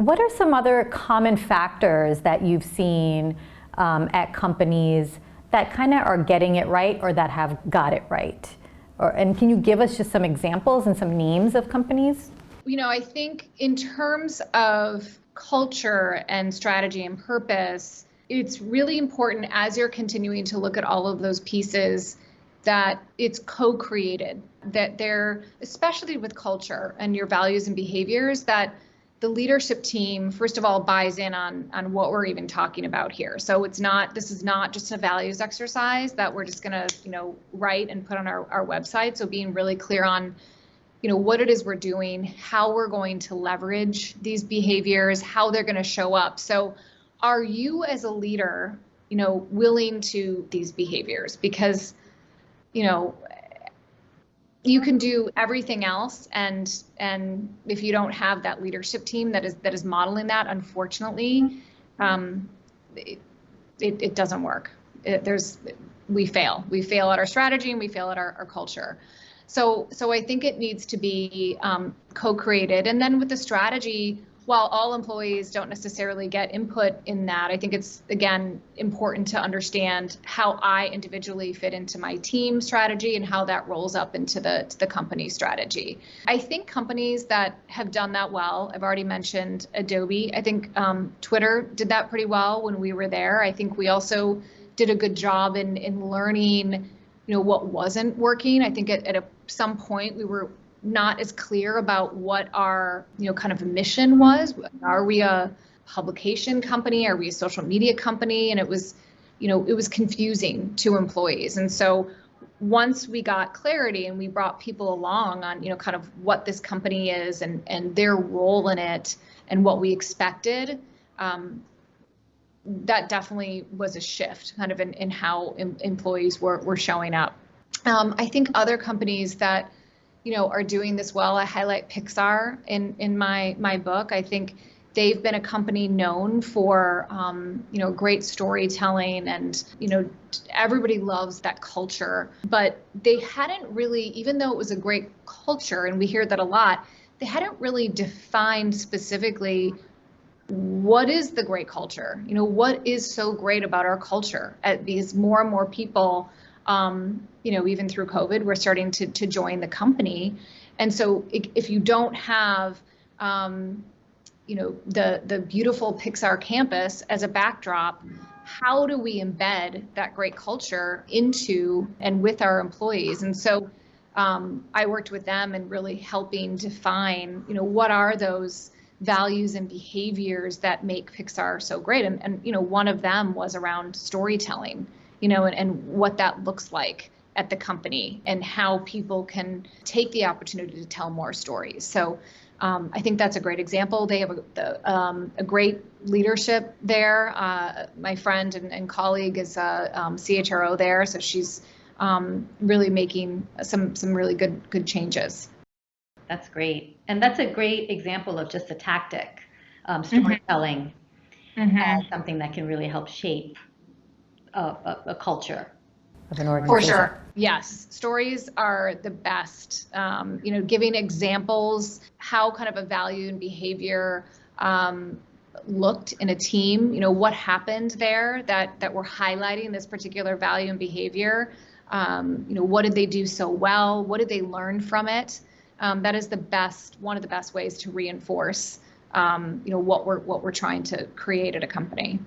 What are some other common factors that you've seen at companies that kind of are getting it right or that have got it right? And can you give us just some examples and some names of companies? I think in terms of culture and strategy and purpose, it's really important as you're continuing to look at all of those pieces that it's co-created, that they're, especially with culture and your values and behaviors, that the leadership team, first of all, buys in on what we're even talking about here. So this is not just a values exercise that we're just gonna, write and put on our website. So being really clear on, what it is we're doing, how we're going to leverage these behaviors, how they're gonna show up. So are you as a leader, willing to these behaviors? Because, you can do everything else, and if you don't have that leadership team that is modeling that, unfortunately, it doesn't work. We fail at our strategy, and we fail at our culture. So I think it needs to be co-created. And then with the strategy, while all employees don't necessarily get input in that, I think it's, again, important to understand how I individually fit into my team strategy and how that rolls up into the company strategy. I think companies that have done that well, I've already mentioned Adobe. I think Twitter did that pretty well when we were there. I think we also did a good job in learning, what wasn't working. I think at some point we were not as clear about what our, kind of mission was. Are we a publication company? Are we a social media company? And it was confusing to employees. And so once we got clarity and we brought people along on, kind of what this company is and their role in it and what we expected, that definitely was a shift kind of in how employees were showing up. I think other companies that are doing this well. I highlight Pixar in my book. I think they've been a company known for, great storytelling, and, everybody loves that culture. But they hadn't really, even though it was a great culture, and we hear that a lot, they hadn't really defined specifically what is the great culture. What is so great about our culture? Because more and more people, even through COVID, we're starting to join the company. And so if you don't have, the beautiful Pixar campus as a backdrop, how do we embed that great culture into and with our employees? And so I worked with them in really helping define, what are those values and behaviors that make Pixar so great? And one of them was around storytelling, and what that looks like at the company and how people can take the opportunity to tell more stories. So I think that's a great example. They have a great leadership there. My friend and colleague is a CHRO there, so she's really making some really good changes. That's great. And that's a great example of just a tactic, storytelling, as something that can really help shape a culture of an organization. For sure. Yes. Stories are the best. Giving examples, how kind of a value and behavior looked in a team, what happened there that we're highlighting this particular value and behavior. What did they do so well? What did they learn from it? That is one of the best ways to reinforce, what we're trying to create at a company.